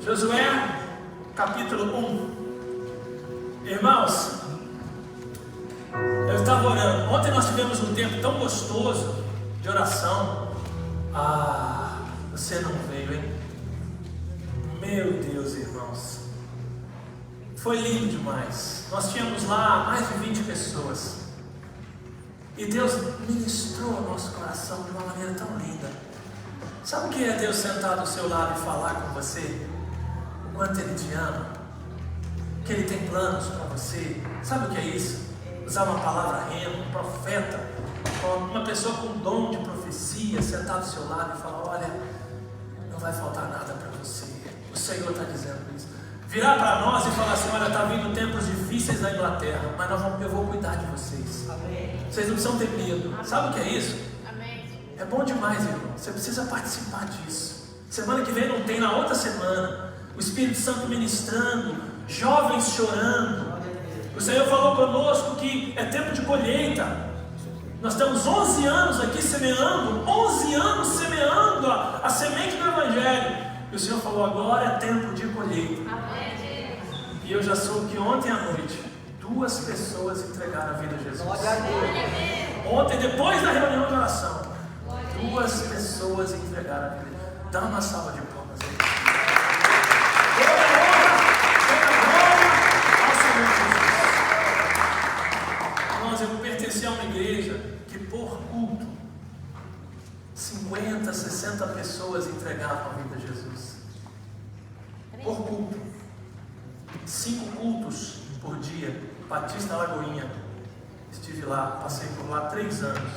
Josué, capítulo 1. Irmãos, eu estava orando. Ontem nós tivemos um tempo tão gostoso de oração. Você não veio, hein? Meu Deus, irmãos, foi lindo demais. Nós tínhamos lá mais de 20 pessoas. E Deus ministrou ao nosso coração de uma maneira tão linda. Sabe o que é Deus sentar do seu lado e falar com você? O quanto Ele te ama, que Ele tem planos para você. Sabe o que é isso? Usar uma palavra rema, um profeta, uma pessoa com dom de profecia, sentar do seu lado e falar: olha, não vai faltar nada para você. O Senhor está dizendo isso. Virar para nós e falar assim: olha, está vindo tempos difíceis na Inglaterra, mas eu vou cuidar de vocês. Amém. Vocês não precisam ter medo. Amém. Sabe o que é isso? Amém. É bom demais, irmão. Você precisa participar disso. Semana que vem não tem, na outra semana. O Espírito Santo ministrando, jovens chorando. O Senhor falou conosco que é tempo de colheita. Nós estamos 11 anos aqui semeando, 11 anos semeando a semente do Evangelho. E o Senhor falou: agora é tempo de colheita. Amém. E eu já soube que ontem à noite 2 pessoas entregaram a vida a Jesus. Ontem, depois da reunião de oração, 2 pessoas entregaram a vida. Dá uma salva de palmas aí. Eu pertenci a uma igreja que por culto 50, 60 pessoas entregavam a vida a Jesus. Por culto. 5 cultos por dia. Batista Lagoinha. Estive lá, passei por lá 3 anos.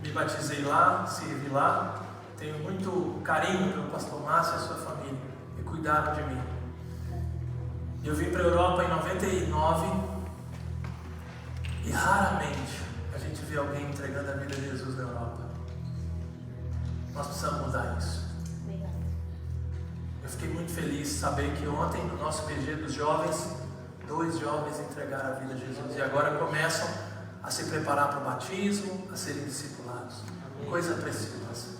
Me batizei lá, servi lá. Tenho muito carinho pelo pastor Márcio e a sua família, que cuidaram de mim. Eu vim para a Europa em 99. E raramente a gente vê alguém entregando a vida a Jesus na Europa. Nós precisamos mudar isso. Eu fiquei muito feliz de saber que ontem, no nosso PG dos jovens, 2 jovens entregaram a vida a Jesus. E agora começam a se preparar para o batismo, a serem discipulados. Coisa preciosa.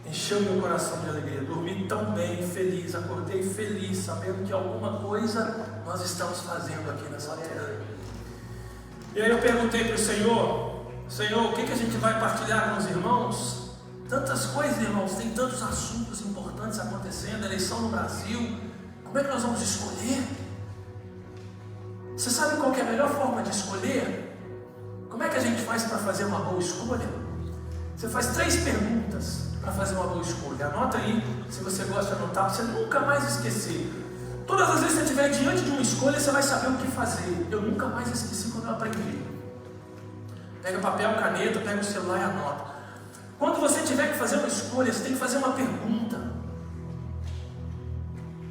Encheu meu coração de alegria. Dormi tão bem, feliz, acordei feliz, sabendo que alguma coisa nós estamos fazendo aqui nessa terra. E aí eu perguntei para o Senhor: Senhor, o que a gente vai partilhar com os irmãos? Tantas coisas, irmãos, tem tantos assuntos importantes acontecendo, eleição no Brasil. Como é que nós vamos escolher? Você sabe qual que é a melhor forma de escolher? Como é que a gente faz para fazer uma boa escolha? Você faz 3 perguntas para fazer uma boa escolha. Anota aí, se você gosta de anotar, para você nunca mais esquecer. Todas as vezes que você estiver diante de uma escolha, você vai saber o que fazer. Eu nunca mais esqueci quando eu aprendi. Pega papel, caneta, pega o celular e anota. Quando você tiver que fazer uma escolha, você tem que fazer uma pergunta.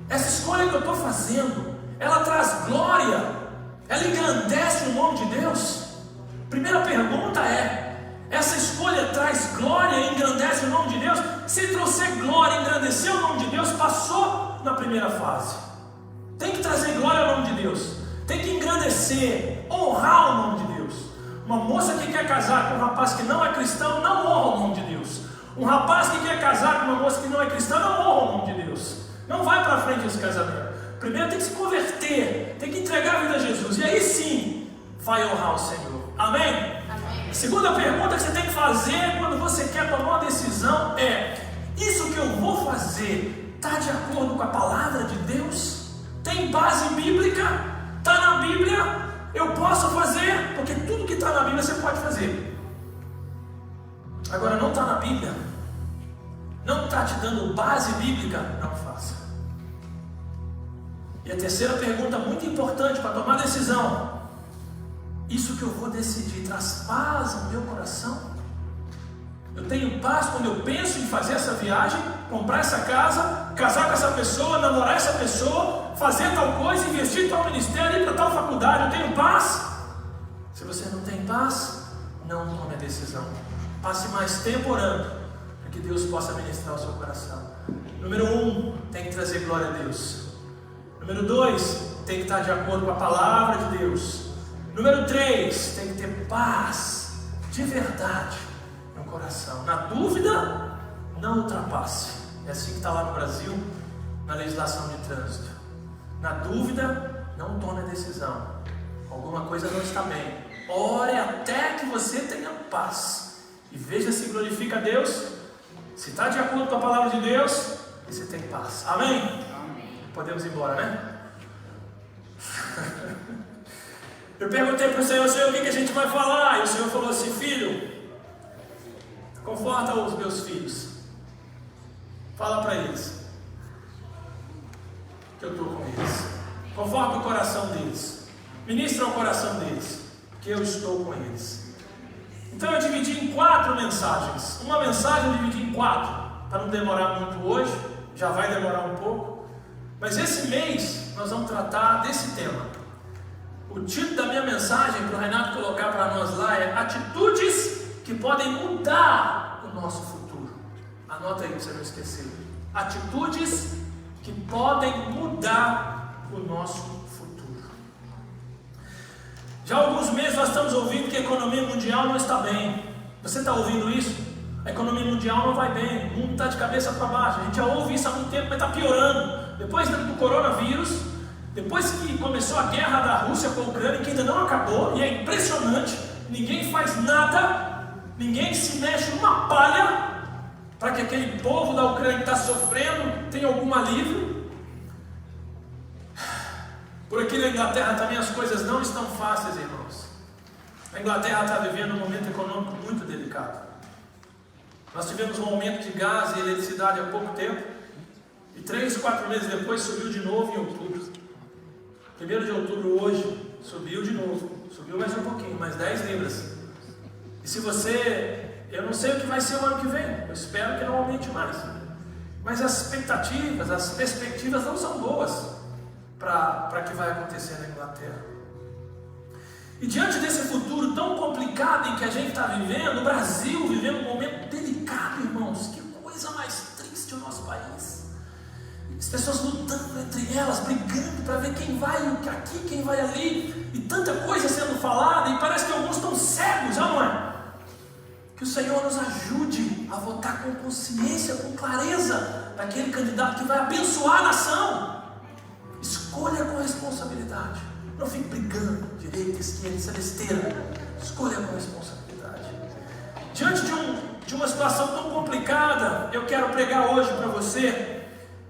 Essa escolha que eu estou fazendo, ela traz glória? Ela engrandece o nome de Deus? Primeira pergunta é: essa escolha traz glória e engrandece o nome de Deus? Se trouxer glória e engrandecer o nome de Deus, passou na primeira fase. Tem que trazer glória ao nome de Deus. Tem que engrandecer, honrar o nome de Deus. Uma moça que quer casar com um rapaz que não é cristão, não honra o nome de Deus. Um rapaz que quer casar com uma moça que não é cristã, não honra o nome de Deus. Não vai para frente esse casamento. Primeiro tem que se converter, tem que entregar a vida a Jesus. E aí sim, vai honrar o Senhor. Amém? Amém. A segunda pergunta que você tem que fazer quando você quer tomar uma decisão é: isso que eu vou fazer está de acordo com a palavra de Deus? Tem base bíblica? Está na Bíblia? Eu posso fazer? Porque tudo que está na Bíblia você pode fazer. Agora, não está na Bíblia, não está te dando base bíblica, não faça. E a terceira pergunta, muito importante para tomar decisão: isso que eu vou decidir traz paz ao meu coração? Eu tenho paz quando eu penso em fazer essa viagem, comprar essa casa, casar com essa pessoa, namorar essa pessoa, fazer tal coisa, investir em tal ministério, ir para tal faculdade? Eu tenho paz? Se você não tem paz, não tome a decisão. Passe mais tempo orando, para que Deus possa ministrar o seu coração. Número 1, tem que trazer glória a Deus. Número 2, tem que estar de acordo com a palavra de Deus. Número 3, tem que ter paz de verdade no coração. Na dúvida, não ultrapasse. É assim que está lá no Brasil. na legislação de trânsito. Na dúvida, não tome a decisão. Alguma coisa não está bem. Ore até que você tenha paz. E veja se glorifica a Deus, se está de acordo com a palavra de Deus e se tem paz. Amém? Amém. Podemos ir embora, né? Eu perguntei para o Senhor, o que a gente vai falar? E o Senhor falou assim: filho, conforta os meus filhos. Fala para eles que eu estou com eles. Conforta o coração deles. Ministra o coração deles, que eu estou com eles. Então eu dividi em 4 mensagens. Uma mensagem eu dividi em 4, para não demorar muito hoje. Já vai demorar um pouco. Mas esse mês nós vamos tratar desse tema. O título da minha mensagem, para o Renato colocar para nós lá, é Atitudes que podem mudar o nosso futuro. Anota aí para você não esquecer. Atitudes que podem mudar o nosso futuro. Já há alguns meses nós estamos ouvindo que a economia mundial não está bem. Você está ouvindo isso? A economia mundial não vai bem, o mundo está de cabeça para baixo. A gente já ouve isso há muito tempo, mas está piorando. Depois do coronavírus, depois que começou a guerra da Rússia com a Ucrânia, que ainda não acabou, e é impressionante, ninguém faz nada, ninguém se mexe uma palha para que aquele povo da Ucrânia que está sofrendo tenha algum alívio. Por aqui na Inglaterra também as coisas não estão fáceis, irmãos. A Inglaterra está vivendo um momento econômico muito delicado. Nós tivemos um aumento de gás e eletricidade há pouco tempo, e 3, 4 meses depois subiu de novo em outubro. 1º de outubro hoje, subiu de novo. Subiu mais um pouquinho, mais 10 libras. E se você... Eu não sei o que vai ser o ano que vem. Eu espero que não aumente mais. Mas as expectativas, as perspectivas não são boas para que vai acontecer na Inglaterra. E diante desse futuro tão complicado em que a gente está vivendo, o Brasil vivendo um momento delicado, irmãos. Que coisa mais triste o nosso país. As pessoas lutando entre elas, brigando para ver quem vai aqui, quem vai ali, e tanta coisa sendo falada, e parece que alguns estão cegos, não é? Que o Senhor nos ajude a votar com consciência, com clareza, daquele candidato que vai abençoar a nação. Escolha com responsabilidade. Não fique brigando, direita, esquerda, isso é besteira. Escolha com responsabilidade. Diante de uma situação tão complicada, eu quero pregar hoje para você,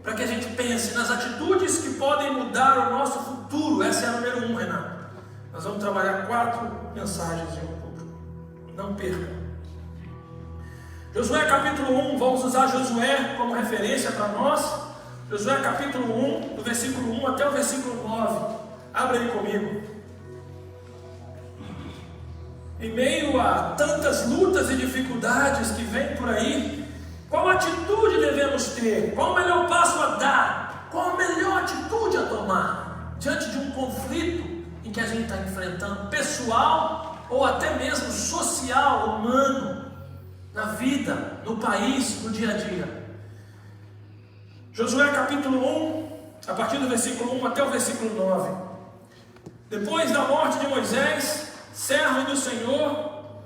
para que a gente pense nas atitudes que podem mudar o nosso futuro. Essa é a número 1, Renato. Nós vamos trabalhar 4 mensagens em outubro. Não perca. Josué capítulo 1, vamos usar Josué como referência para nós. Josué capítulo 1, do versículo 1 até o versículo 9. Abra aí comigo. Em meio a tantas lutas e dificuldades que vêm por aí, qual atitude devemos ter? Qual o melhor passo a dar? Qual a melhor atitude a tomar diante de um conflito em que a gente está enfrentando, pessoal ou até mesmo social, humano, na vida, no país, no dia a dia? Josué capítulo 1, a partir do versículo 1 até o versículo 9. Depois da morte de Moisés, servo do Senhor,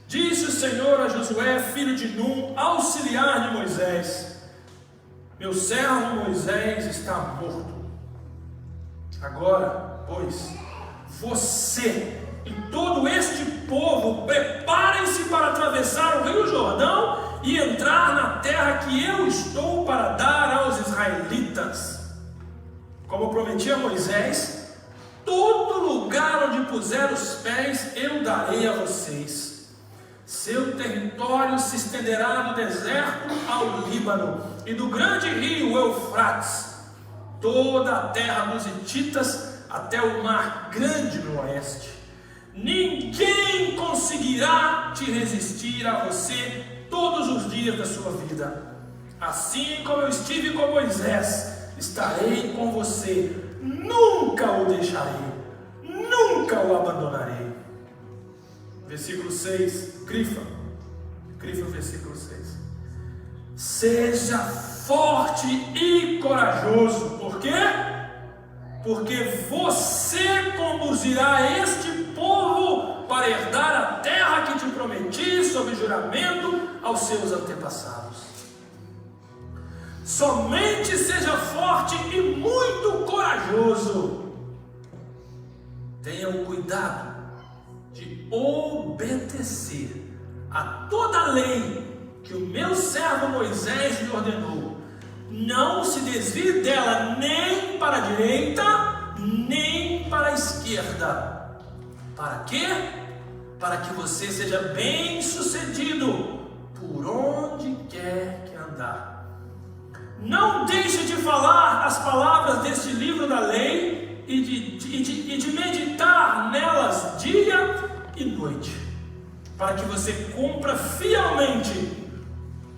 disse o Senhor a Josué, filho de Num, auxiliar de Moisés: meu servo Moisés está morto. Agora, pois, você e todo este povo preparem-se para atravessar o rio Jordão e entrar na terra que eu estou para dar aos israelitas. Como prometi a Moisés, todo lugar onde puser os pés eu darei a vocês. Seu território se estenderá do deserto ao Líbano e do grande rio Eufrates, toda a terra dos hititas até o mar grande no oeste. Ninguém conseguirá te resistir a você todos os dias da sua vida. Assim como eu estive com Moisés, estarei com você. Nunca o deixarei, nunca o abandonarei. Versículo 6, grifa o versículo 6. Seja forte e corajoso. Por quê? Porque você conduzirá este povo para herdar a terra que te prometi sob juramento aos seus antepassados. Somente seja forte e muito corajoso. Tenha o cuidado de obedecer a toda a lei que o meu servo Moisés lhe ordenou. Não se desvie dela nem para a direita, nem para a esquerda. Para quê? Para que você seja bem sucedido por onde quer que andar. Não deixe de falar as palavras deste livro da lei e de meditar nelas dia e noite, para que você cumpra fielmente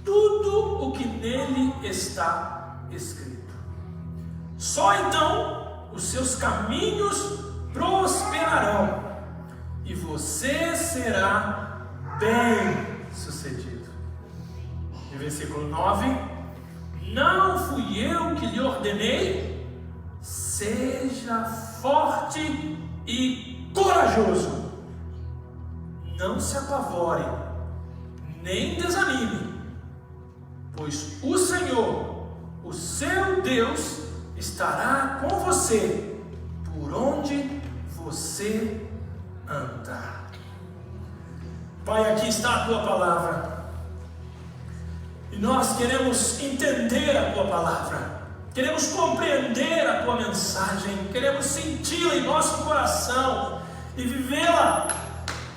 tudo o que nele está escrito. Só então os seus caminhos prosperarão e você será bem sucedido. E versículo 9: não fui eu que lhe ordenei? Seja forte e corajoso. Não se apavore, nem desanime, pois o Senhor, o seu Deus, estará com você por onde você andar. Pai, aqui está a tua palavra, e nós queremos entender a tua palavra, queremos compreender a tua mensagem, queremos senti-la em nosso coração e vivê-la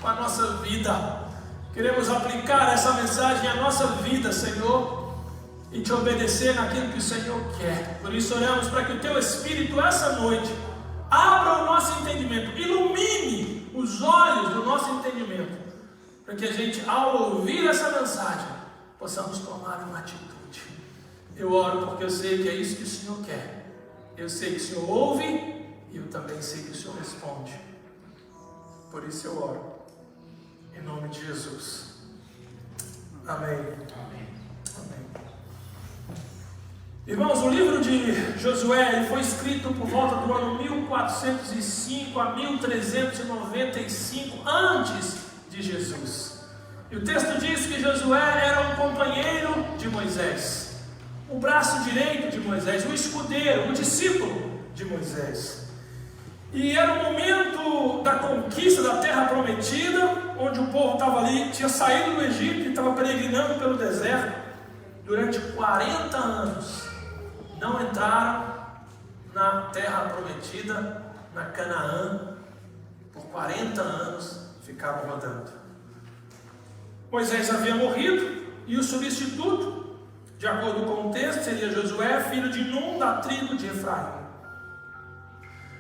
com a nossa vida. Queremos aplicar essa mensagem à nossa vida, Senhor, e te obedecer naquilo que o Senhor quer. Por isso oramos para que o teu Espírito essa noite abra o nosso entendimento, ilumine os olhos do nosso entendimento, para que a gente, ao ouvir essa mensagem, possamos tomar uma atitude. Eu oro porque eu sei que é isso que o Senhor quer. Eu sei que o Senhor ouve e eu também sei que o Senhor responde. Por isso eu oro em nome de Jesus. Amém. Amém. Amém. Irmãos, o livro de Josué ele foi escrito por volta do ano 1405 a 1395 antes de Jesus. E o texto diz que Josué era um companheiro de Moisés, o braço direito de Moisés, o escudeiro, o discípulo de Moisés. E era o momento da conquista da terra prometida, onde o povo estava ali, tinha saído do Egito e estava peregrinando pelo deserto durante 40 anos. Não entraram na terra prometida, na Canaã, por 40 anos ficavam rodando. Moisés havia morrido e o substituto, de acordo com o texto, seria Josué, filho de Num, da tribo de Efraim.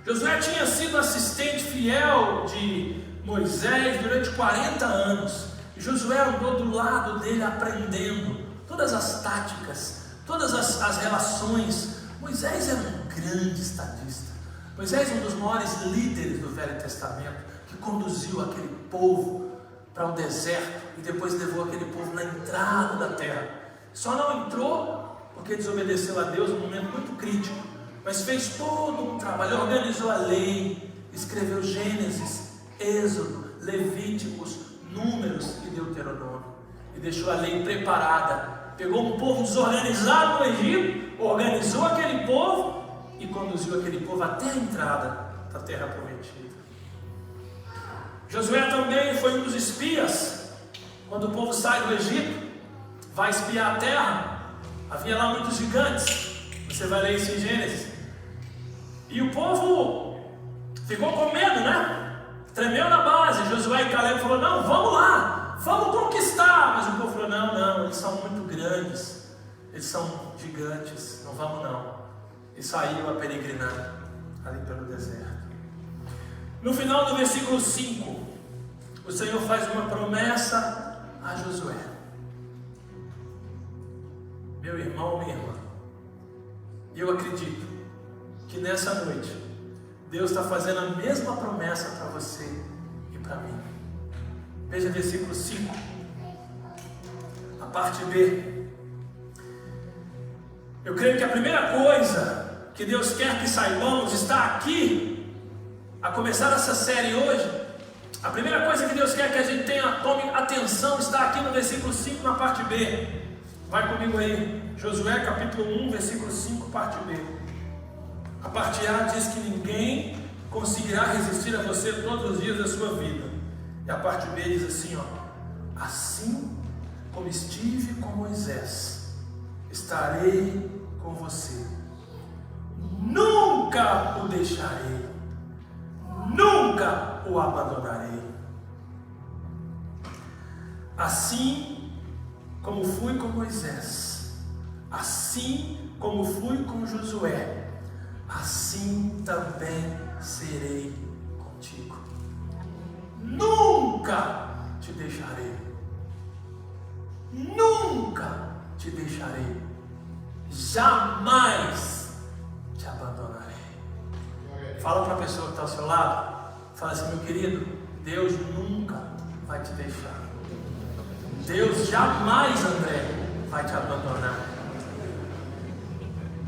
Josué tinha sido assistente fiel de Moisés durante 40 anos. E Josué andou do lado dele aprendendo todas as táticas, todas as relações. Moisés era um grande estadista. Moisés é um dos maiores líderes do Velho Testamento, que conduziu aquele povo para o deserto e depois levou aquele povo na entrada da terra. Só não entrou porque desobedeceu a Deus num momento muito crítico, mas fez todo um trabalho, organizou a lei, escreveu Gênesis, Êxodo, Levíticos, Números e Deuteronômio, e deixou a lei preparada. Pegou um povo desorganizado no Egito, organizou aquele povo e conduziu aquele povo até a entrada da terra prometida. Josué também foi um dos espias. Quando o povo sai do Egito, vai espiar a terra, havia lá muitos gigantes. Você vai ler isso em Gênesis. E o povo ficou com medo, né? Tremeu na base. Josué e Caleb falaram: não, vamos lá, vamos conquistar. Mas o povo falou: não, eles são muito grandes, eles são gigantes, não vamos não. E saiu a peregrinar ali pelo deserto. No final do versículo 5, o Senhor faz uma promessa a Josué. Meu irmão, minha irmã, eu acredito que nessa noite Deus está fazendo a mesma promessa para você e para mim. Veja versículo 5, a parte B. Eu creio que a primeira coisa que Deus quer que saibamos está aqui, a começar essa série hoje. A primeira coisa que Deus quer que a gente tome atenção está aqui no versículo 5, na parte B. Vai comigo aí, Josué capítulo 1, versículo 5, parte B. A parte A diz que ninguém conseguirá resistir a você todos os dias da sua vida. E a parte B diz assim, assim como estive com Moisés, estarei com você. Nunca o deixarei, nunca o abandonarei. Assim como fui com Moisés, assim como fui com Josué, assim também serei contigo. Nunca te deixarei, nunca te deixarei, jamais te abandonarei. Fala para a pessoa que está ao seu lado, fala assim, meu querido, Deus nunca vai te deixar. Deus jamais, André, vai te abandonar.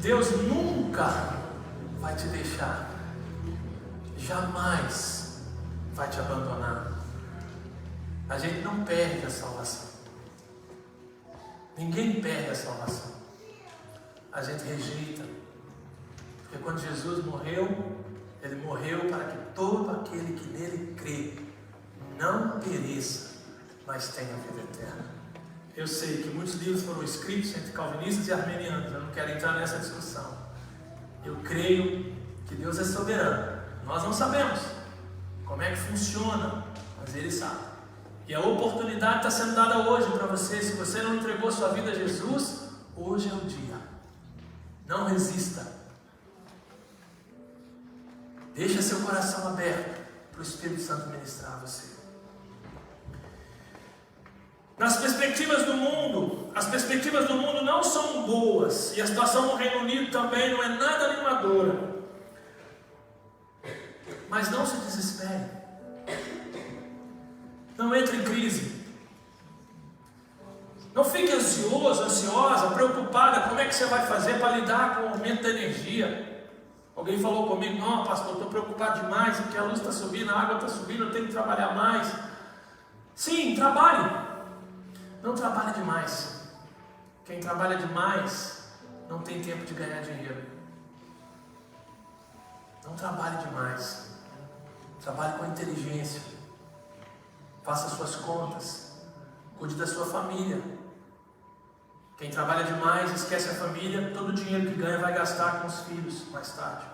Deus nunca vai te deixar. Jamais vai te abandonar. A gente não perde a salvação. Ninguém perde a salvação. A gente rejeita. Porque quando Jesus morreu, Ele morreu para que todo aquele que nele crê não pereça, mas tenha vida eterna. Eu sei que muitos livros foram escritos entre calvinistas e armenianos. Eu não quero entrar nessa discussão. Eu creio que Deus é soberano. Nós não sabemos como é que funciona, mas Ele sabe. E a oportunidade está sendo dada hoje para você. Se você não entregou sua vida a Jesus, hoje é o dia. Não resista. Deixa seu coração aberto para o Espírito Santo ministrar a você. Nas perspectivas do mundo, as perspectivas do mundo não são boas. E a situação no Reino Unido também não é nada animadora. Mas não se desespere. Não entre em crise. Não fique ansioso, ansiosa, preocupada. Como é que você vai fazer para lidar com o aumento da energia? Alguém falou comigo, não, pastor, estou preocupado demais, porque a luz está subindo, a água está subindo, eu tenho que trabalhar mais. Sim, trabalhe. Não trabalhe demais. Quem trabalha demais não tem tempo de ganhar dinheiro. Não trabalhe demais. Trabalhe com inteligência. Faça suas contas. Cuide da sua família. Quem trabalha demais, esquece a família, todo o dinheiro que ganha vai gastar com os filhos mais tarde.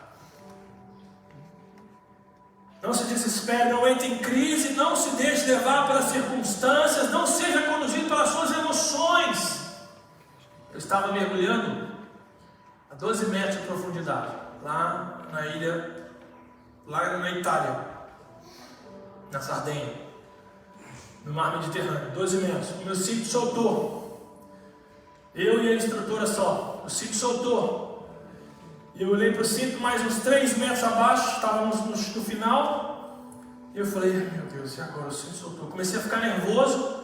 Não se desespere, não entre em crise, não se deixe levar pelas circunstâncias, não seja conduzido pelas suas emoções. Eu estava mergulhando a 12 metros de profundidade, lá na ilha, lá na Itália, na Sardenha, no mar Mediterrâneo, 12 metros. O meu cinto soltou. Eu e a instrutora só. O cinto soltou. E eu olhei para o cinto, mais uns 3 metros abaixo, estávamos no final. E eu falei, meu Deus, e agora? O cinto soltou. Comecei a ficar nervoso.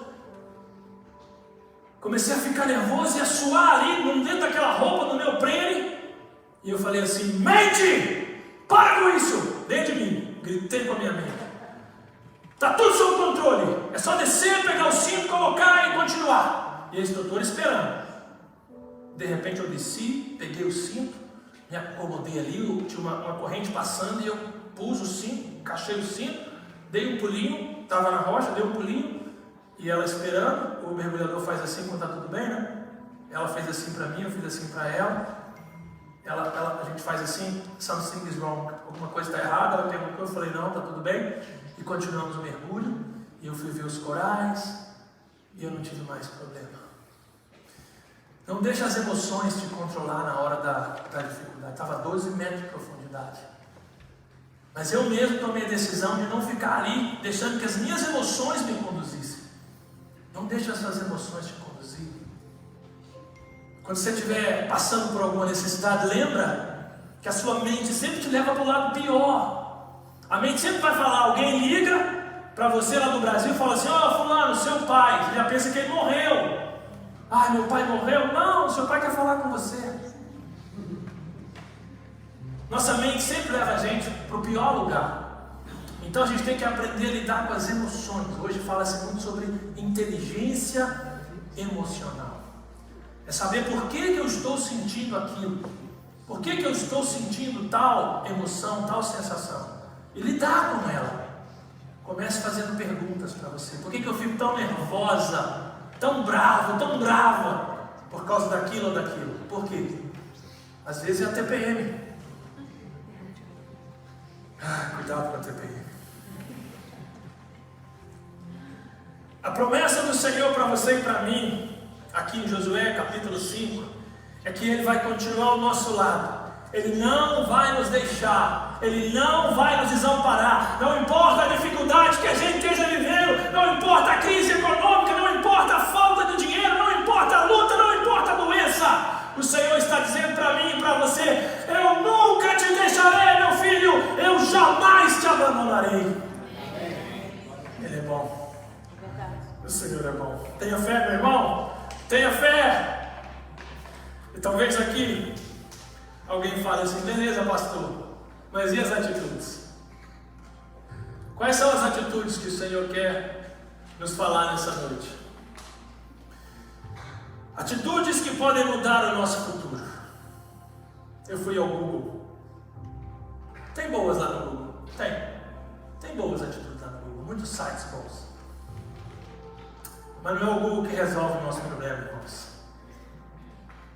E a suar ali, dentro daquela roupa, no meu prene. E eu falei assim, mente! Para com isso! Dentro de mim. Gritei com a minha mente. Está tudo sob controle. É só descer, pegar o cinto, colocar e continuar. E a instrutora esperando. De repente eu desci, peguei o cinto, me acomodei ali, tinha uma corrente passando e eu pus o cinto, encaixei o cinto, dei um pulinho, estava na rocha, dei um pulinho, e ela esperando, o mergulhador faz assim quando está tudo bem, né? Ela fez assim para mim, eu fiz assim para ela, a gente faz assim, something is wrong, alguma coisa está errada, ela perguntou, eu falei, não, está tudo bem, e continuamos o mergulho, e eu fui ver os corais, e eu não tive mais problema. Não deixe as emoções te controlar na hora da dificuldade. Estava a 12 metros de profundidade. Mas eu mesmo tomei a decisão de não ficar ali, deixando que as minhas emoções me conduzissem. Não deixe as suas emoções te conduzir. Quando você estiver passando por alguma necessidade, lembra que a sua mente sempre te leva para o lado pior. A mente sempre vai falar, alguém liga para você lá do Brasil e fala assim, fulano, seu pai, você já pensa que ele morreu. Meu pai morreu? Não, seu pai quer falar com você. Nossa mente sempre leva a gente para o pior lugar. Então a gente tem que aprender a lidar com as emoções. Hoje fala-se muito sobre inteligência emocional. É saber por que eu estou sentindo aquilo. Por que eu estou sentindo tal emoção, tal sensação. E lidar com ela. Comece fazendo perguntas para você. Por que eu fico tão nervosa, tão bravo, tão brava por causa daquilo ou daquilo? Por quê? Às vezes é a TPM. Cuidado com a TPM. A promessa do Senhor para você e para mim, aqui em Josué capítulo 5, é que Ele vai continuar ao nosso lado. Ele não vai nos deixar, Ele não vai nos desamparar. Não importa a dificuldade que a gente esteja vivendo, não importa a crise econômica, não importa a falta de dinheiro, não importa a luta, não importa a doença. O Senhor está dizendo para mim e para você: eu nunca te deixarei, meu filho, eu jamais te abandonarei. Ele é bom. O Senhor é bom. Tenha fé, meu irmão. Tenha fé. E talvez aqui alguém fale assim: beleza, pastor, mas e as atitudes? Quais são as atitudes que o Senhor quer nos falar nessa noite? Atitudes que podem mudar o nosso futuro. Eu fui ao Google. Tem boas lá no Google? Tem boas atitudes lá no Google. Muitos sites bons. Mas não é o Google que resolve o nosso problema, irmãos.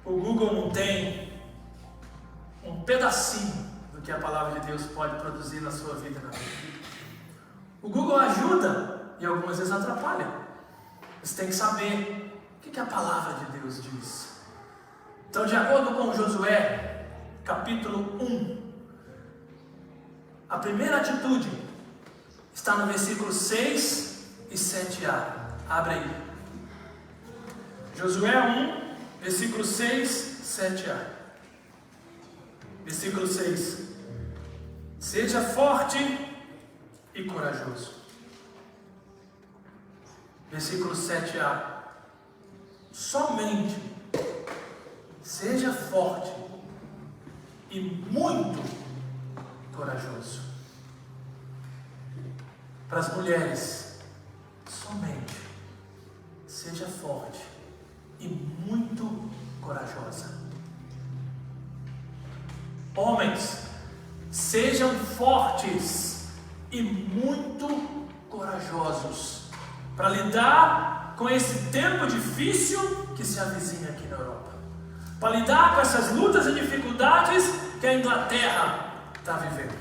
O Google não tem um pedacinho do que a palavra de Deus pode produzir na sua vida e na minha vida. O Google ajuda e algumas vezes atrapalha. Você tem que saber o que a palavra de Deus diz. Então, de acordo com Josué, capítulo 1, a primeira atitude está no versículo 6 e 7a. Abre aí. Josué 1, versículo 6, 7a. Versículo 6. Seja forte e corajoso. Versículo 7a. Somente seja forte e muito corajoso. Para as mulheres, somente seja forte e muito corajosa. Homens, sejam fortes e muito corajosos para lidar com esse tempo difícil que se avizinha aqui na Europa, para lidar com essas lutas e dificuldades que a Inglaterra está vivendo.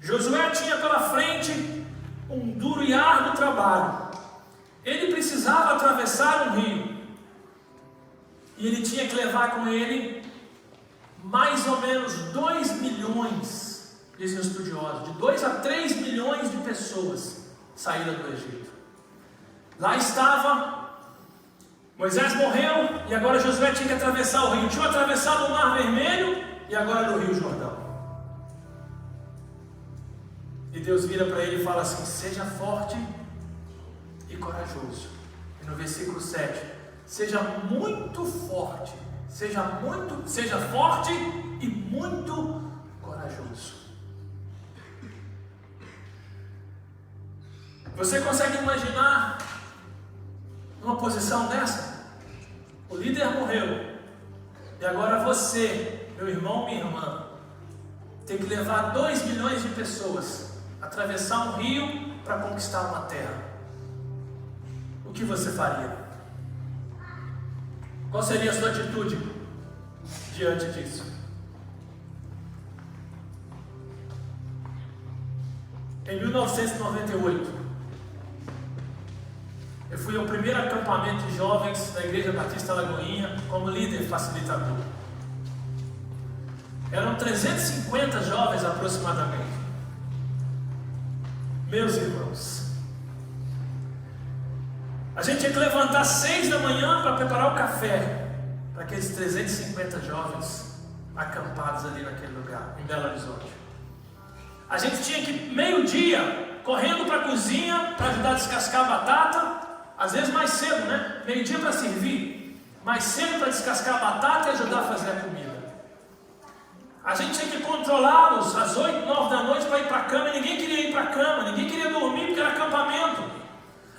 Josué tinha pela frente um duro e árduo trabalho. Ele precisava atravessar um rio e ele tinha que levar com ele mais ou menos 2 milhões, dizem os estudiosos, de 2 a 3 milhões de pessoas saíram do Egito. Lá estava, Moisés morreu e agora Josué tinha que atravessar o rio. Tinha atravessado o Mar Vermelho e agora era o Rio Jordão. E Deus vira para ele e fala assim: seja forte e corajoso. E no versículo 7, seja muito forte, seja forte e muito corajoso. Você consegue imaginar numa posição dessa? O líder morreu e agora você, meu irmão, minha irmã, tem que levar 2 milhões de pessoas, atravessar um rio para conquistar uma terra. O que você faria? Qual seria a sua atitude diante disso? Em 1998, eu fui ao primeiro acampamento de jovens da Igreja Batista Lagoinha como líder facilitador. Eram 350 jovens aproximadamente. Meus irmãos, a gente tinha que levantar às 6 da manhã para preparar o café para aqueles 350 jovens acampados ali naquele lugar, em Belo Horizonte. A gente tinha que, meio-dia, correndo para a cozinha para ajudar a descascar a batata. Às vezes mais cedo, né? Meio-dia para servir, mais cedo para descascar a batata e ajudar a fazer a comida. A gente tinha que controlá-los às 8, 9 da noite para ir para a cama. E ninguém queria ir para a cama, ninguém queria dormir porque era acampamento.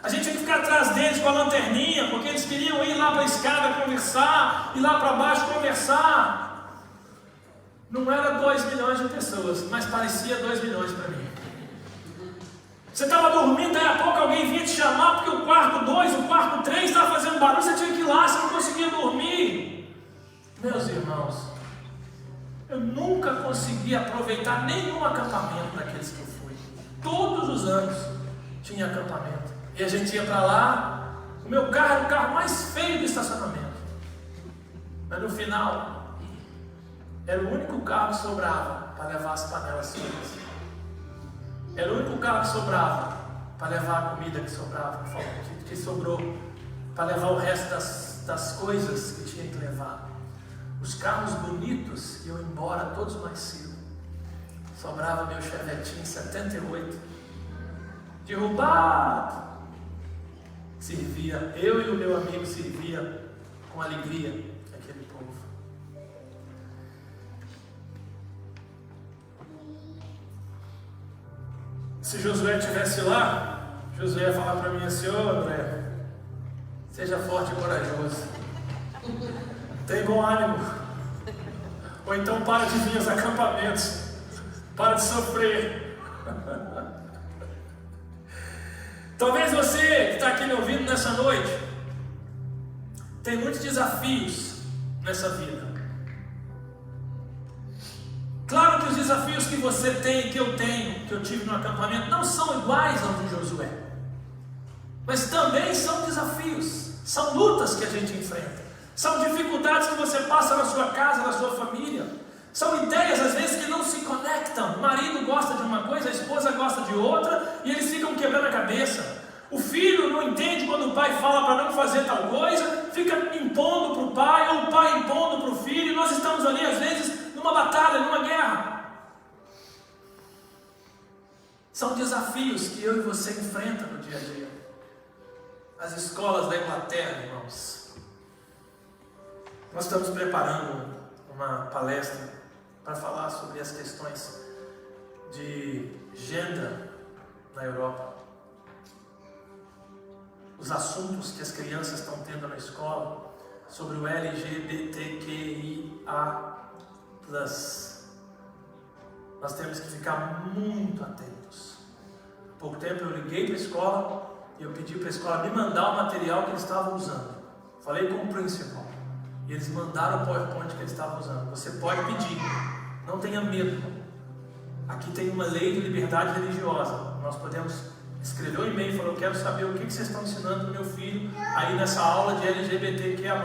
A gente tinha que ficar atrás deles com a lanterninha, porque eles queriam ir lá para a escada conversar, ir lá para baixo conversar. Não era 2 milhões de pessoas, mas parecia 2 milhões para mim. Você estava dormindo, daí a pouco alguém vinha te chamar, porque o quarto 2, o quarto 3 estava fazendo barulho, você tinha que ir lá, você não conseguia dormir. Meus irmãos, eu nunca consegui aproveitar nenhum acampamento daqueles que eu fui. Todos os anos tinha acampamento. E a gente ia para lá, o meu carro era o carro mais feio do estacionamento. Mas no final, era o único carro que sobrava para levar as panelas sujas. Era o único carro que sobrava para levar a comida que sobrava, que sobrou, para levar o resto das coisas que tinha que levar. Os carros bonitos iam embora todos mais cedo. Sobrava meu Chevetinho 78, derrubado. Servia, eu e o meu amigo servia com alegria aquele povo. Se Josué estivesse lá, Josué ia falar para mim assim: ô André, seja forte e corajoso, tem bom ânimo, ou então para de vir aos acampamentos, para de sofrer. Talvez você que está aqui me ouvindo nessa noite tem muitos desafios nessa vida. Claro que os desafios que você tem, que eu tenho, que eu tive no acampamento, não são iguais aos de Josué, mas também são desafios, são lutas que a gente enfrenta, são dificuldades que você passa na sua casa, na sua família, são ideias às vezes que não se conectam. O marido gosta de uma coisa, a esposa gosta de outra, e eles ficam quebrando a cabeça. O filho não entende quando o pai fala para não fazer tal coisa, fica impondo para o pai, ou o pai impondo para o filho, e nós estamos ali às vezes numa batalha, numa guerra. São desafios que eu e você enfrentam no dia a dia. As escolas da Inglaterra, irmãos, nós estamos preparando uma palestra para falar sobre as questões de gênero na Europa. Os assuntos que as crianças estão tendo na escola sobre o LGBTQIA+. Nós temos que ficar muito atentos. Há pouco tempo eu liguei para a escola e eu pedi para a escola me mandar o material que eles estavam usando. Falei com o principal e eles mandaram o PowerPoint que eles estavam usando. Você pode pedir, não tenha medo. Aqui tem uma lei de liberdade religiosa. Nós podemos escrever um e-mail e falar: eu quero saber o que vocês estão ensinando para o meu filho aí nessa aula de LGBTQIA+.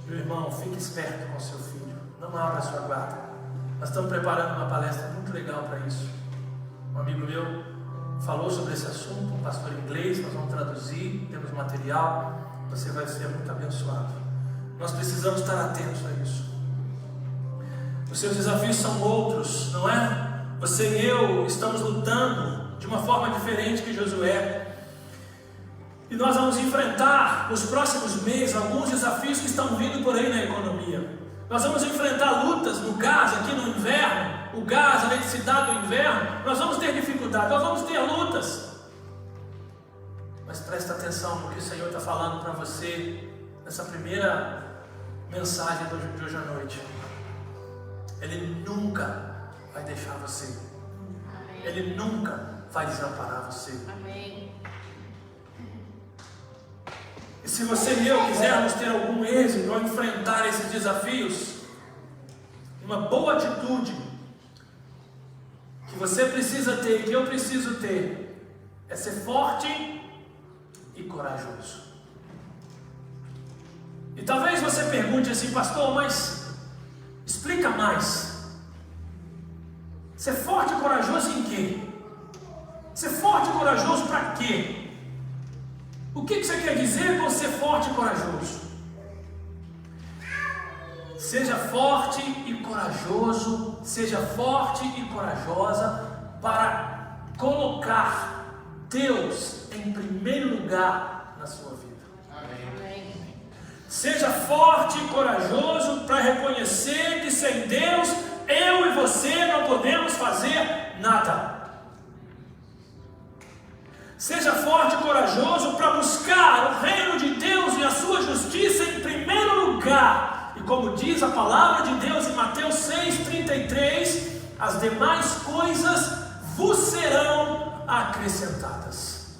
Meu irmão, fique esperto com o seu filho, não abra a sua guarda. Nós estamos preparando uma palestra muito legal para isso. Um amigo meu falou sobre esse assunto, um pastor inglês, nós vamos traduzir, temos material, você vai ser muito abençoado. Nós precisamos estar atentos a isso. Os seus desafios são outros, não é? Você e eu estamos lutando de uma forma diferente que Josué. E nós vamos enfrentar nos próximos meses alguns desafios que estão vindo por aí na economia. Nós vamos enfrentar lutas no gás aqui no inverno, o gás, a eletricidade do inverno. Nós vamos ter dificuldade, nós vamos ter lutas. Mas presta atenção no que o Senhor está falando para você nessa primeira mensagem de hoje à noite. Ele nunca vai deixar você. Amém. Ele nunca vai desamparar você. Amém. E se você e eu quisermos ter algum êxito ao enfrentar esses desafios, uma boa atitude que você precisa ter, que eu preciso ter, é ser forte e corajoso. E talvez você pergunte assim: pastor, mas explica mais. Ser forte e corajoso em quê? Ser forte e corajoso para quê? O que você quer dizer com ser forte e corajoso? Seja forte e corajoso, seja forte e corajosa para colocar Deus em primeiro lugar na sua vida. Amém. Seja forte e corajoso para reconhecer que sem Deus, eu e você não podemos fazer nada. Seja forte e corajoso para buscar o reino de Deus e a sua justiça em primeiro lugar. E como diz a palavra de Deus em Mateus 6,33, as demais coisas vos serão acrescentadas.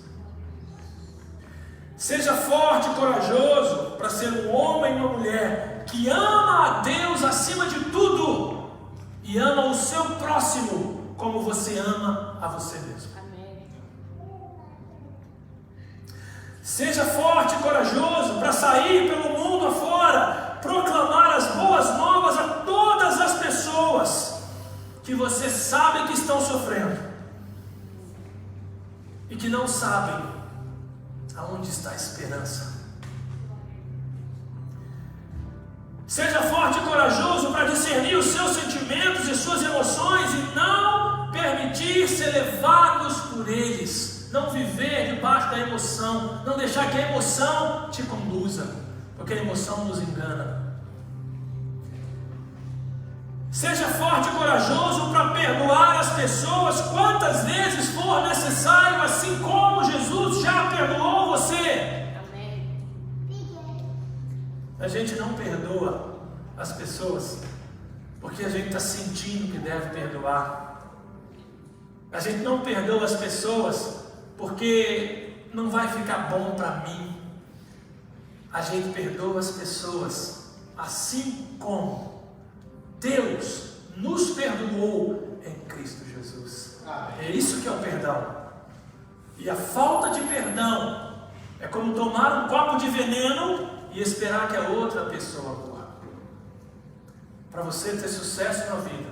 Seja forte e corajoso para ser um homem e uma mulher que ama a Deus acima de tudo e ama o seu próximo como você ama a você mesmo. Seja forte e corajoso para sair pelo mundo afora, proclamar as boas novas a todas as pessoas que você sabe que estão sofrendo e que não sabem aonde está a esperança. Seja forte e corajoso para discernir os seus sentimentos e suas emoções e não permitir ser levados por eles. Não viver debaixo da emoção, não deixar que a emoção te conduza, porque a emoção nos engana. Seja forte e corajoso para perdoar as pessoas quantas vezes for necessário, assim como Jesus já perdoou você. Amém. A gente não perdoa as pessoas porque a gente está sentindo que deve perdoar. A gente não perdoa as pessoas porque não vai ficar bom para mim. A gente perdoa as pessoas assim como Deus nos perdoou em Cristo Jesus. É isso que é o perdão. E a falta de perdão é como tomar um copo de veneno e esperar que a outra pessoa morra. Para você ter sucesso na vida,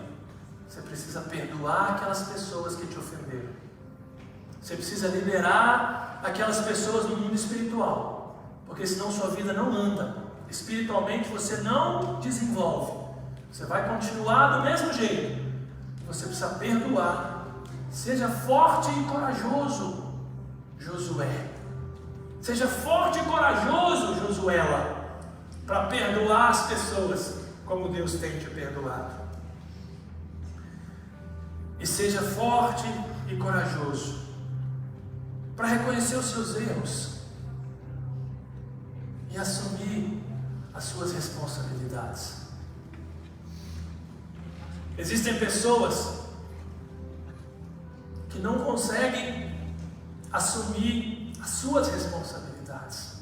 você precisa perdoar aquelas pessoas que te ofenderam. Você precisa liberar aquelas pessoas no mundo espiritual, porque senão sua vida não anda. Espiritualmente você não desenvolve. Você vai continuar do mesmo jeito. Você precisa perdoar. Seja forte e corajoso, Josué. Seja forte e corajoso, Josuela, para perdoar as pessoas como Deus tem te perdoado. E seja forte e corajoso para reconhecer os seus erros e assumir as suas responsabilidades. Existem pessoas que não conseguem assumir as suas responsabilidades.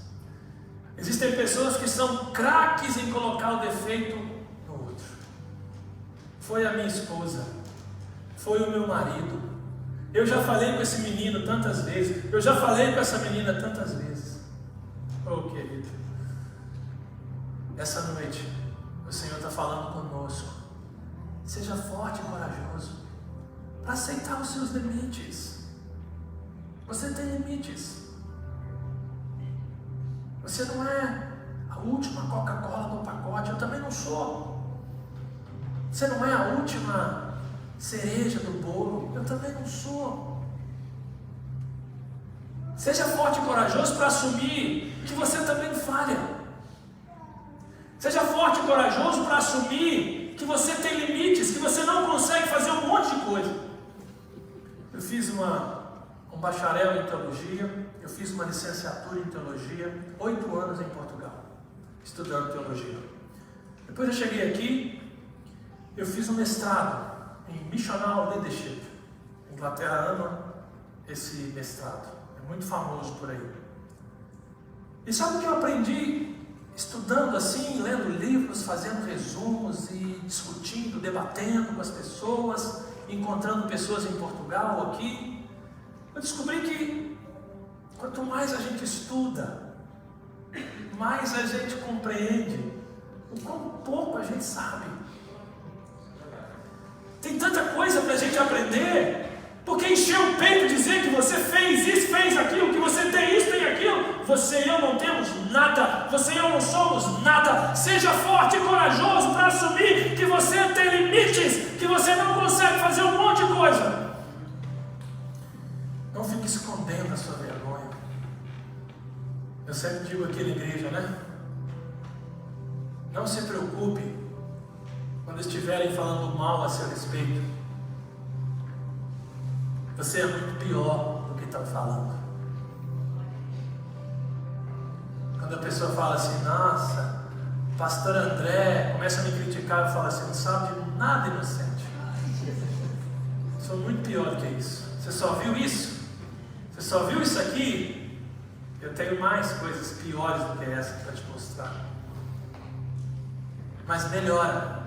Existem pessoas que são craques em colocar o defeito no outro. Foi a minha esposa, foi o meu marido. Eu já falei com esse menino tantas vezes. Eu já falei com essa menina tantas vezes. Oh, querido, essa noite o Senhor está falando conosco. Seja forte e corajoso para aceitar os seus limites. Você tem limites. Você não é a última Coca-Cola no pacote. Eu também não sou. Você não é a última cereja do bolo, eu também não sou. Seja forte e corajoso para assumir que você também falha. Seja forte e corajoso para assumir que você tem limites, que você não consegue fazer um monte de coisa. Eu fiz um bacharel em teologia, eu fiz uma licenciatura em teologia, 8 anos em Portugal, estudando teologia. Depois eu cheguei aqui, eu fiz um mestrado em Missional Leadership. A Inglaterra ama esse mestrado, é muito famoso por aí. E sabe o que eu aprendi estudando assim, lendo livros, fazendo resumos e discutindo, debatendo com as pessoas, encontrando pessoas em Portugal ou aqui? Eu descobri que quanto mais a gente estuda, mais a gente compreende o quão pouco a gente sabe. Tem tanta coisa para a gente aprender, porque encher o peito, dizer que você fez isso, fez aquilo, que você tem isso, tem aquilo. Você e eu não temos nada, você e eu não somos nada. Seja forte e corajoso para assumir que você tem limites, que você não consegue fazer um monte de coisa. Não fique escondendo a sua vergonha. Eu sempre digo aqui na igreja, né? Não se preocupe quando estiverem falando mal a seu respeito. Você é muito pior do que estão falando. Quando a pessoa fala assim, nossa, pastor André, começa a me criticar, eu falo assim, não sabe de nada, inocente. Sou muito pior do que isso. Você só viu isso? Você só viu isso aqui? Eu tenho mais coisas piores do que essa para te mostrar. Mas melhora.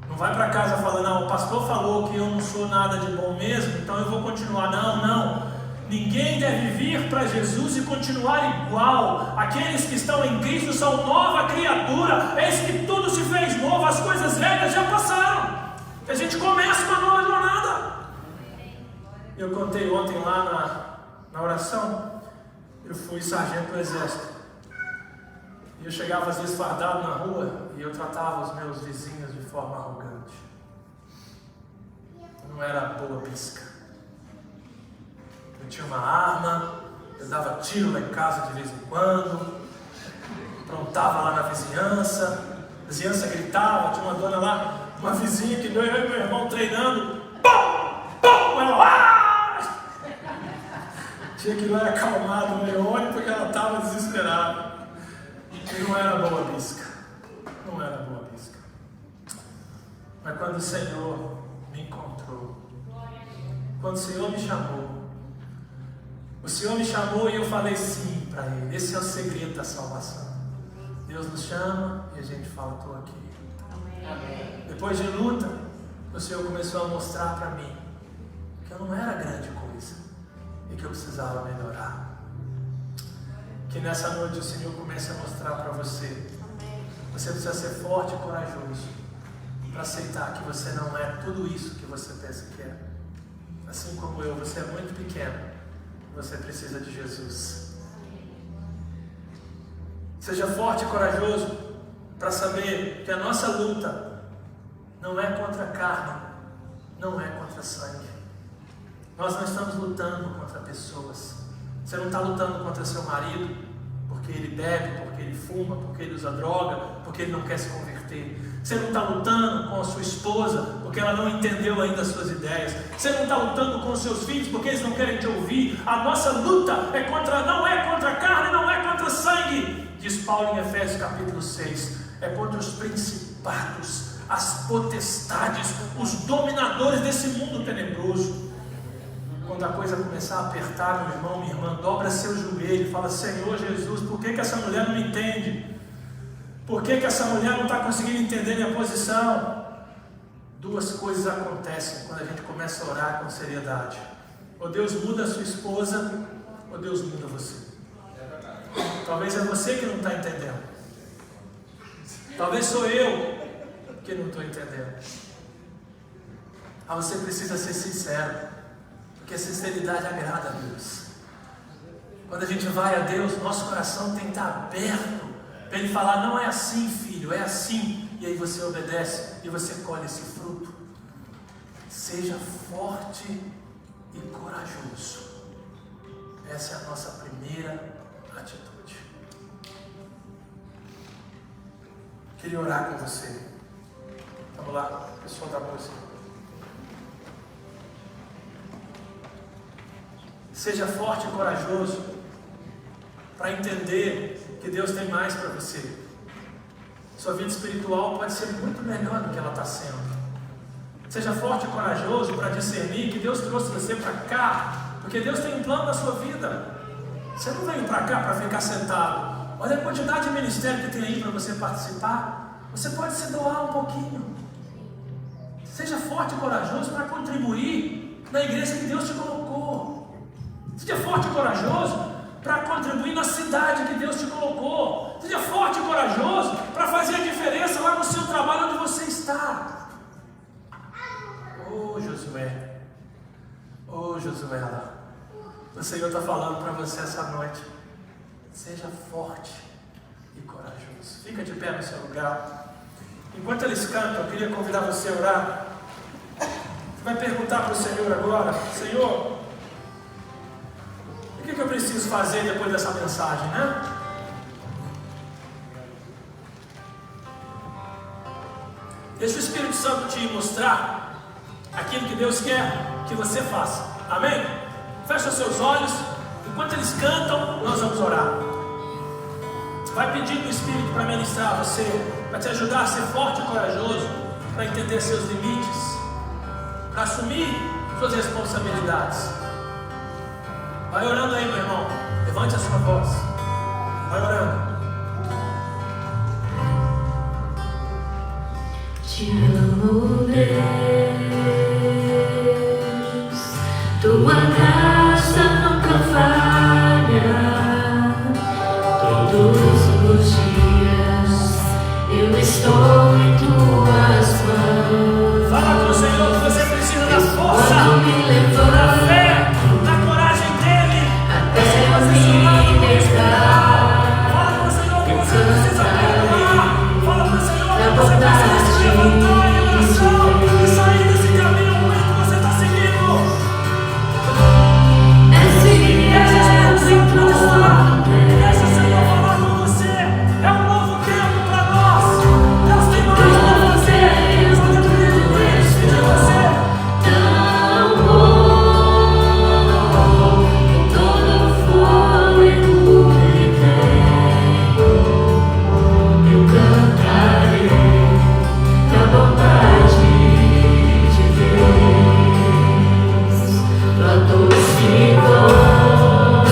Não vai para casa falando, não, o pastor falou que eu não sou nada de bom mesmo, então eu vou continuar. Não. Ninguém deve vir para Jesus e continuar igual. Aqueles que estão em Cristo são nova criatura. Eis que tudo se fez novo, as coisas velhas já passaram. A gente começa uma nova jornada. Eu contei ontem lá na oração, eu fui sargento do exército. E eu chegava às vezes fardado na rua e eu tratava os meus vizinhos de forma arrogante. Não era boa pisca. Eu tinha uma arma, eu dava tiro lá em casa de vez em quando, aprontava lá na vizinhança, a vizinhança gritava, tinha uma dona lá, uma vizinha que eu e meu irmão treinando, pum, ela tinha que ir lá acalmar do leone porque ela estava desesperada. E não era boa bisca. Não era boa bisca. Mas quando o Senhor me encontrou, quando o Senhor me chamou e eu falei sim para Ele. Esse é o segredo da salvação. Deus nos chama e a gente fala, estou aqui. Amém. Depois de luta, o Senhor começou a mostrar para mim que eu não era grande coisa e que eu precisava melhorar. Que nessa noite o Senhor comece a mostrar para você. Você precisa ser forte e corajoso para aceitar que você não é tudo isso que você pensa que é. Assim como eu, você é muito pequeno. Você precisa de Jesus. Seja forte e corajoso para saber que a nossa luta não é contra a carne, não é contra sangue. Nós não estamos lutando contra pessoas. Você não está lutando contra seu marido porque ele bebe, porque ele fuma, porque ele usa droga, porque ele não quer se converter. Você não está lutando com a sua esposa porque ela não entendeu ainda as suas ideias. Você não está lutando com os seus filhos porque eles não querem te ouvir. A nossa luta não é contra a carne, não é contra sangue. Diz Paulo em Efésios capítulo 6. É contra os principados, as potestades, os dominadores desse mundo tenebroso. Quando a coisa começar a apertar, meu irmão, minha irmã, dobra seu joelho e fala, Senhor Jesus, por que essa mulher não me entende? Por que essa mulher não está conseguindo entender minha posição? Duas coisas acontecem quando a gente começa a orar com seriedade. Ou Deus muda a sua esposa, ou Deus muda você. Talvez é você que não está entendendo. Talvez sou eu que não estou entendendo. Mas você precisa ser sincero. Porque a sinceridade agrada a Deus. Quando a gente vai a Deus, nosso coração tem que estar aberto para Ele falar, não é assim, filho, é assim. E aí você obedece e você colhe esse fruto. Seja forte e corajoso. Essa é a nossa primeira atitude. Queria orar com você. Vamos lá, pessoal da música. Seja forte e corajoso para entender que Deus tem mais para você. Sua vida espiritual pode ser muito melhor do que ela está sendo. Seja forte e corajoso para discernir que Deus trouxe você para cá, porque Deus tem um plano na sua vida. Você não veio para cá para ficar sentado. Olha a quantidade de ministério que tem aí para você participar. Você pode se doar um pouquinho. Seja forte e corajoso para contribuir na igreja que Deus te colocou. Seja forte e corajoso para contribuir na cidade que Deus te colocou. Seja forte e corajoso para fazer a diferença lá no seu trabalho onde você está. Oh Josué, oh Josuela, o Senhor está falando para você essa noite. Seja forte e corajoso. Fica de pé no seu lugar. Enquanto eles cantam, eu queria convidar você a orar. Você vai perguntar para o Senhor agora, Senhor, o que eu preciso fazer depois dessa mensagem, né? Deixa o Espírito Santo te mostrar aquilo que Deus quer que você faça. Amém? Fecha seus olhos. Enquanto eles cantam, nós vamos orar. Vai pedindo o Espírito para ministrar a você, para te ajudar a ser forte e corajoso, para entender seus limites, para assumir suas responsabilidades. Vai orando aí, meu irmão. Levante a sua voz. Vai orando. Te amo, Deus, tua graça nunca falha. Todos os dias eu estou em tuas mãos. Fala com o Senhor que você precisa da força, Quando me levanto, da fé, da coragem dele. até me deitar, Fala com o Senhor que você precisa perdoar. Fala com o Senhor que na você precisa se levantar em oração bondade e sair desse caminho ruim que você está seguindo. Deixa o Senhor falar com você. É um novo tempo para nós. Deus tem mais para fazer. Só depende de Cristo e de você. tão bom, todo fôlego que tem, eu cantarei da bondade de Deus, tua doce voz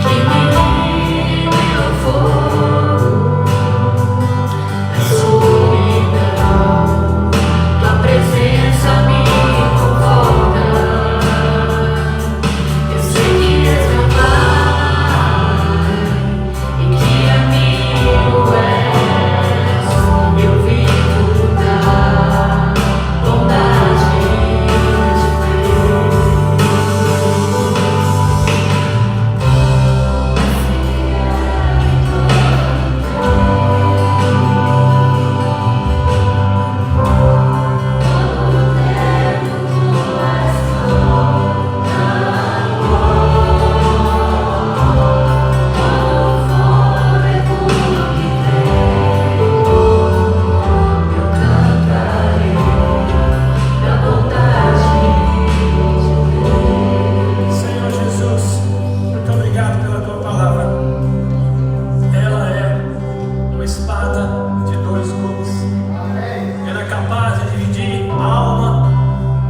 que me guia ao fogo da solidão. Tua presença me conforta. Eu sei que és meu Pai e que amigo és. Eu vivo da bondade de Senhor Jesus, muito obrigado pela tua palavra. Ela é uma espada de dois gumes. Ela é capaz de dividir alma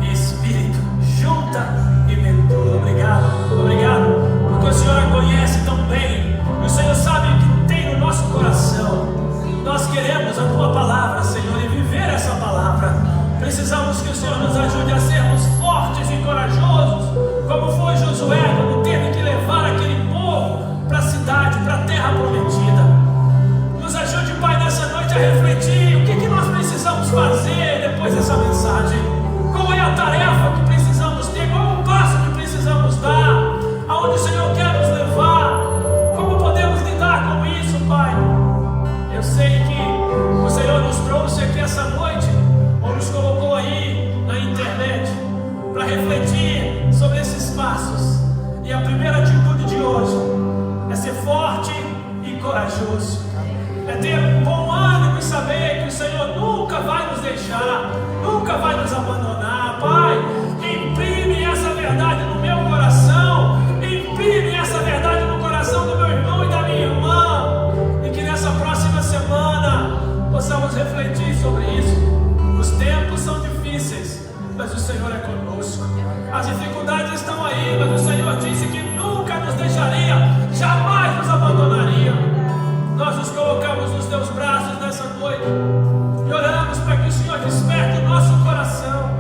e espírito, junta e medula. Obrigado, obrigado, porque o Senhor a conhece tão bem. E o Senhor sabe o que tem no nosso coração. Nós queremos a tua palavra, Senhor, e viver essa palavra. Precisamos que o Senhor nos ajude a sermos fortes e corajosos, como foi Josué quando teve que levar aquele povo para a cidade, para a terra prometida. Nos ajude, Pai, nessa noite a refletir o que nós precisamos fazer depois dessa mensagem. Qual é a tarefa que precisamos ter? Qual é o passo que precisamos dar? Aonde o Senhor quer nos levar? Como podemos lidar com isso, Pai? Eu sei que o Senhor nos trouxe aqui essa noite, ou nos colocou aí na internet, para refletir sobre esses passos. E a primeira atitude de hoje é ser forte e corajoso. É ter bom ânimo e saber que o Senhor nunca vai nos deixar, nunca vai nos abandonar. Pai, imprime essa verdade no meu coração, imprime essa verdade no coração do meu irmão e da minha irmã, e que nessa próxima semana possamos refletir sobre isso. Os tempos são difíceis, mas o Senhor é conosco. As dificuldades estão aí, mas o Senhor disse que nunca nos deixaria, jamais nos abandonaria. Nós nos colocamos nos teus braços nessa noite e oramos para que o Senhor desperte o nosso coração.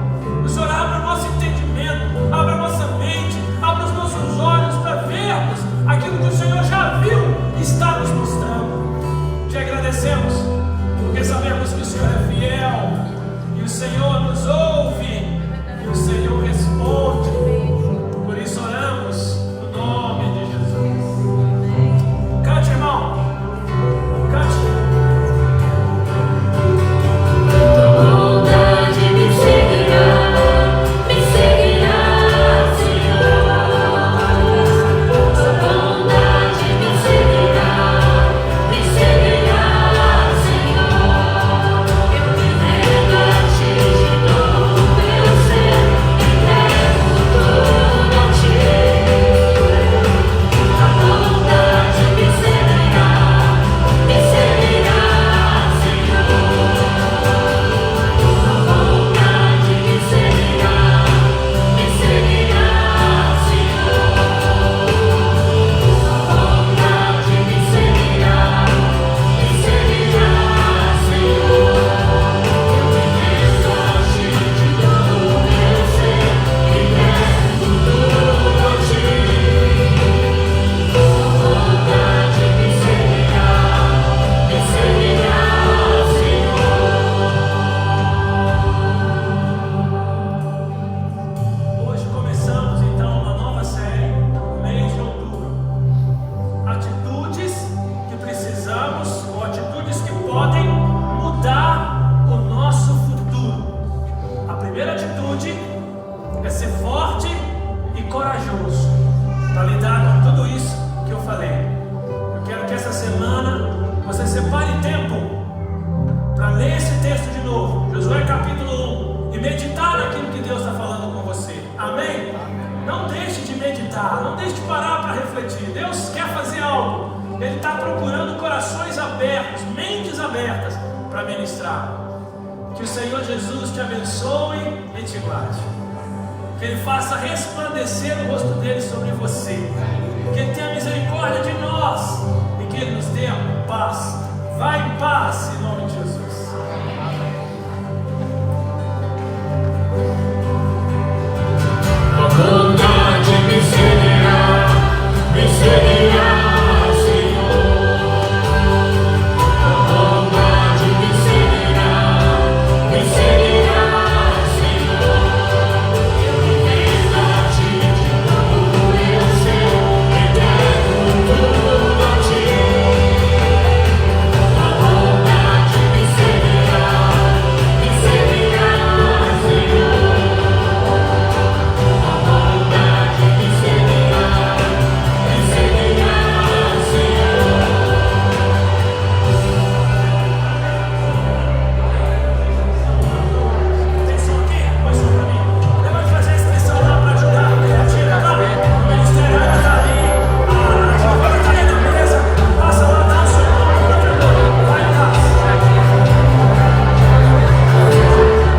O Senhor abra o nosso entendimento, abra a nossa mente, abra os nossos olhos para vermos aquilo que o Senhor já viu e está nos mostrando. Te agradecemos, porque sabemos que o Senhor é fiel e o Senhor nos ouve e o Senhor responde. Por isso oramos no nome de Jesus. Cante, irmão. Cante. tua bondade me seguirá, Senhor. Tua bondade me seguirá, Senhor. Eu me nego a ti. Ele está procurando corações abertos, mentes abertas para ministrar. Que o Senhor Jesus te abençoe e te guarde. Que Ele faça resplandecer o rosto dele sobre você. Que Ele tenha misericórdia de nós e que Ele nos dê a paz. Vá em paz, em nome de Jesus.